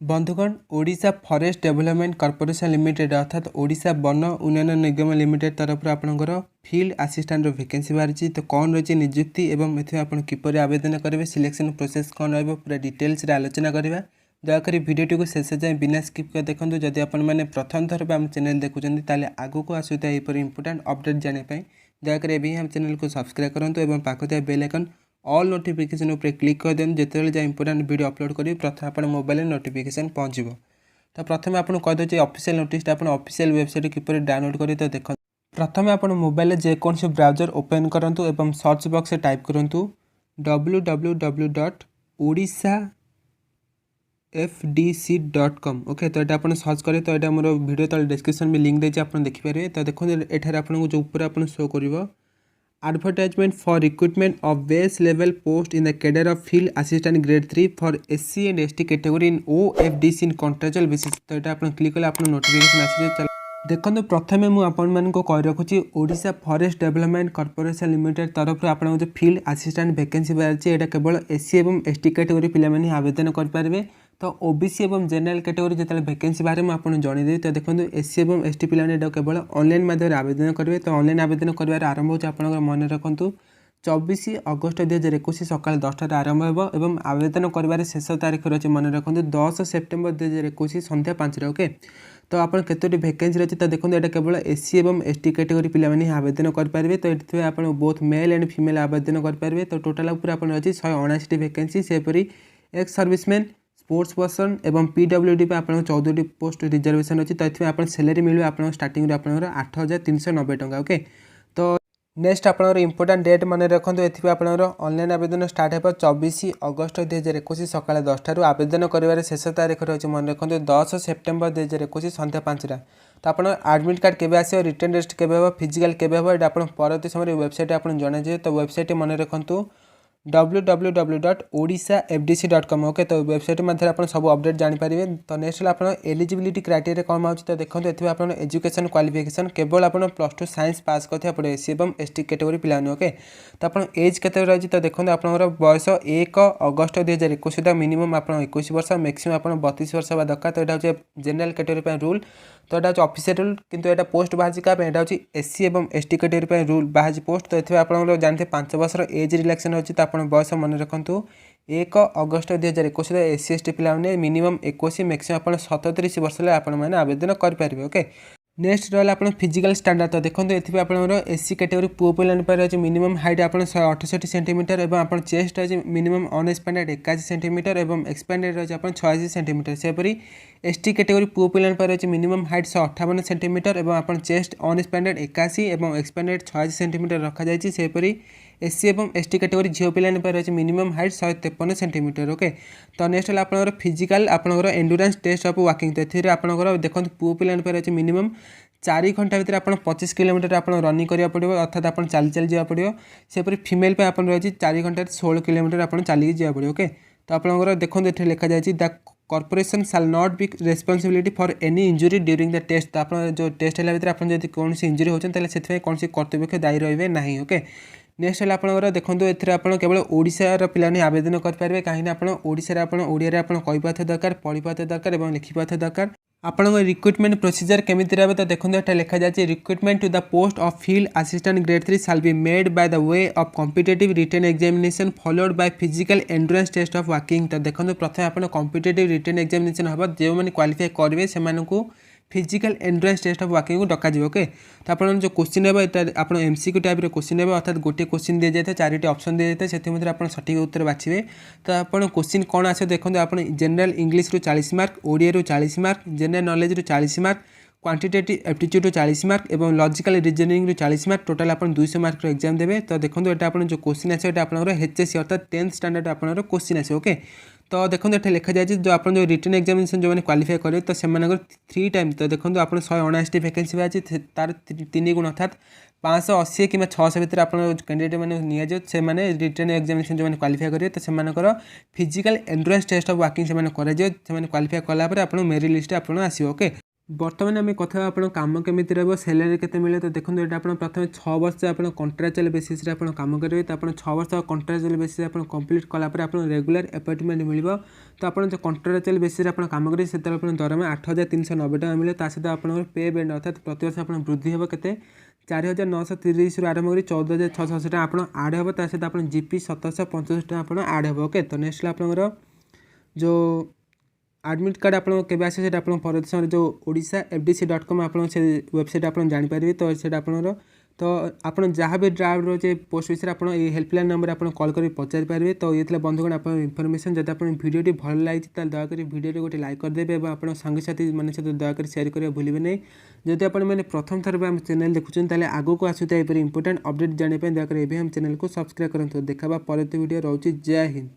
बंधुगण Odisha forest development corporation limited अर्थात Odisha one उन्नयन निगम लिमिटेड तरफ आपंकर फील्ड असिस्टेंट वैकेंसी बाहरी तो कौन रही नियुक्ति एवं ए किपर आवेदन करेंगे सिलेक्शन प्रोसेस कौन रहा पूरा डिटेल्स आलोचना करवा दयाकोरी भिडियोटी को शेष जाए बिना स्किप कर देखो जदि आपने प्रथम थर पर आम चैनल देखुं आगू को आसूता इंपोर्टेंट अपडेट जानापी दयाकोरी भी हम चैनल को सब्सक्राइब करूँ और पाखुआ बेल आइकन ऑल नोटिफिकेशन उपर क्लिक कर दिखाँ जिते जहाँ इंपोर्टेंट वीडियो अपलोड करी प्रथम आप मोबाइल नोटिफिकेशन पहुँचो। तो प्रथम आपको कहीदे ऑफिशियल नोटिस आप ऑफिशियल वेबसाइट किपर डाउनलोड करें। तो देखो प्रथम आप मोबाइल जेकोसी ब्राउजर ओपन करूँ और सर्च बॉक्स टाइप करूँ www.odisafdc.com ओके। तो ये आप सर्च करें तो यहाँ मोर वीडियो तले डिस्क्रिप्शन में लिंक देती आप देखिपारे। तो देखो एठार आपको जो ऊपर आप शो कर advertisement for recruitment of base level post in the Kedar of field assistant grade 3 for SC and ST category in OFDC in contractual basis। तो ये आप क्लिक कले आप नोटिफिकेशन आसी देखो प्रथम मुझे कही रखुच्छी Odisha forest development corporation limited तरफ आप जो फील्ड असिस्टेंट वैकेंसी बाहरी है केवल SC और ST कैटेगरी पिलाମାନେ आवेदन करेंगे। तो ओबीसी और जनरल कैटेगरी जो वैकेंसी बाहर मुझे जनईदेवी। तो देखो SC और ST पिलाମାନେ केवल ऑनलाइन माध्यम आवेदन करेंगे। तो ऑनलाइन आवेदन कर आरंभ हो मन रखु 24 अगस्त 2021 सकाल 10 आरंभ हो आवेदन कर शेष तारीख रही मन रखु 10 सेप्टेम्बर 2021 संध्या 5 ओके। तो आप केतोटी वैकेंसी रही तो देखो यहाँ केवल SC और ST कैटेगरी पिलाମାନେ आवेदन करेंगे। तो ये आप बोथ मेल एंड फीमेल आवेदन करेंगे। तो टोटाल पूरा आप रही 179 वैकेंसी सेपरी एक्स सर्विसमैन स्पोर्ट्स पर्सन एवं PWD पे आप 14 पोस्ट रिजर्वेशन अच्छी। तो ये आप सैलरी मिले आप स्टार्टिंग आप 8,390 टंका ओके। तो नेक्स्ट आप इंपोर्टेंट डेट मन रखु ये आप ऑनलाइन आवेदन स्टार्ट हो 24 अगस्त 2021 सकाल 10 आवेदन कर शेष तारीख रही मन रखु 10 सेप्टेम्बर 2021 संध्या 5। तो आप एडमिट कार्ड केवे आस रिटर्न टेस्ट केवे हम फिजिकल केवे हम ये आप परवर्ती समय वेबसाइट आप जन। तो वेबसाइट मन रखु www.odisafdc.com ओके। तो वेबसाइट मध्य आप सब अपडेट जानीपारे। तो नेक्स्ट आप एलिजिबिलिटी क्राइटेरिया कौन हो। तो देखो ये आप एजुकेशन क्वालिफिकेशन केवल आप +2 साइंस पास करते पड़े SC और ST कैटेगरी पिलाने ओके। तो आप एज के रही तो देखो आप बयस 1 अगस्त 2021 सुधा मिनिमम आप 21 वर्ष मैक्सिमम आप 32 वर्ष हवा दरकार। तो यहाँ हूँ जनरल कैटेगरी रूल। तो यहाँ हूँ ऑफिशियल रूल किंतु यहाँ पोस्ट बाहर क्या यहाँ हूँ SC और ST कैटेगरी रूल बाहर पोस्ट। तो ये आप जानते 5 वर्ष एज रिलैक्सन अच्छी। तो आप बयस मन रखु 1 अगस्त 2021 SC ST पिलाମାନେ मिनिमम 21 मैक्सिमम आप 37 वर्ष आपने आवेदन करेंगे ओके। नेक्स्ट रहा आप फिजिकल स्टैंडर्ड। तो देखो ये आप SC कैटेगरी पुओ पे मिनिमम हाइट आप 168 सेंटीमीटर और आप चेस्ट रही मिनिमम अनएक्सपेंडेड 81 सेंटीमीटर और एक्सपेंडेड रही आप 86 सेंटीमीटर। सेपरी ST कैटेगरी पुओ पे रही मिनिमम हाइट 158 सेंटीमीटर और आप चेस्ट अनएक्सपेंडेड 81 और एक्सपेंडेड 86 सेंटीमीटर रखा जाए। सेपरी SC और ST कैटेगरी झील पे रही मिनिमम हाइट 153 सेंटीमीटर ओके। तो नेक्स्ट आप फिजिकल आपंकर एंडुरेंस टेस्ट ऑफ वॉकिंग। तो ये आपंकर देखो पुओ पे रही मिनिमम 4 घंटा भितर आप 25 किलोमीटर आप रनिंग करा पड़ो अर्थात आप चली जा पड़ो। सेपरी फिमेल पे आप रही 4 घंटा 16 किलोमीटर आप चलिए जा पड़ो ओके। तो आपंकर देखो ये लिखा जाए the corporation shall not be responsibility for any injury during the test. तो आप जो टेस्ट है भितर आप कौन इंजुरी होती से कौन कर्तव्य दायी रही ना ओके। नेक्स्ट है आपंकर देखो ये आप केवल ओडिशार पिलाମାନେ आवेदन करेंगे कहीं आप ओडिशा ओडिया कहीपारे दरकार पढ़ीपारे दरकार और लिखिपारे दरकार। आपन रिक्रुटमेंट प्रोसीजर केमी रहा। तो देखो ये लिखा जाए recruitment to the post of field assistant grade 3 shall be made by the way of competitive written examination followed by physical endurance test of walking. तो देखो प्रथम आप कॉम्पिटिटिव रिटन एग्जामिनेशन हम जो मैंने क्वालिफाई करेंगे से physical endurance test of walking को डक ओके। तो आप जो क्वेश्चन है आप MCQ टाइप क्वेश्चन है अर्थात गोटे क्वेश्चन दी जाए 4टी ऑप्शन दी जाए से आप सठिक उत्तर बाछे। तो आप क्वेश्चन कौन आसे देखो आप general English 40 mark Odia 40 mark general knowledge 40 mark quantitative aptitude 40 mark और लॉजिकल रीजनिंग 40 मार्क टोटाल आप 200 मार्क एग्जाम देवे। तो देखो यहाँ आप जो क्वेश्चन आसे आप HSC अर्थात 10th स्टैंडर्ड आप क्वेश्चन आसे ओके। तो देखो ये लिखा जाए जो आप रिटन एग्जामिनेशन जो मैंने क्वालिफाई करेंगे तो से 3 टाइम। तो देखो आप 179 वैकेंसी बाहर तार 3 गुण अर्थात 580 कि 600 भितर आप कैंडिडेट मैंने निजे से रिटन एग्जामिनेशन जो मैंने क्वालिफाई करेंगे तो से physical endurance test of walking से क्वालिफाई कलापर आप मेरिट लिस्ट आप आसो ओके। बर्तमान आम कथा आप कम केमी रहा सैलरी के मिले तो देखो ये आप प्रथम 6 वर्ष आप कंट्राक्चुअल बेसिस आप कम करेंगे तो आप 6 वर्ष कंट्राक्चुअल बेसिस आप कंप्लीट कलापर आप रेगुलर अपॉइंटमेंट मिल तो आप जो कंट्राक्चुअल बेसिस आप कम करेंगे से दरमा 8,390 टका मिले ताकि आप पे बैंड अर्थात प्रति वर्ष आप वृद्धि हे के 4,930 आरंभ कर 14,680 टका आप आड हे सहित आप जीपी 1,765 टका आप आड हे ओके। तो नेक्स्ट आपंकर जो आडमिट कार्ड आप आसे आप परवर्त समय जो odisha.fdc.com आप वेबसाइट आप जापर तो से तो आप जहाँ भी ड्राफ्ट रोचे पोस्ट विषय आप हेल्पलाइन नंबर आप कॉल कर पचारि पारे। तो ये बंधुगण आप इनफर्मेशन जब आप भिडियो भल लगी दयाक भिडियो गोटे लाइक करदेवे और आप सांगसाथी मान सहित दयाक सेयार करा भूलें नहीं। जदि आप प्रथम थर आम चैनल देखुं आगक आसूता इंपोर्टेंट अपडेट जानापी दयाक चैनल को सब्सक्राइब करूँ। देखा परवर्त वीडियो रोचे। जय हिंद।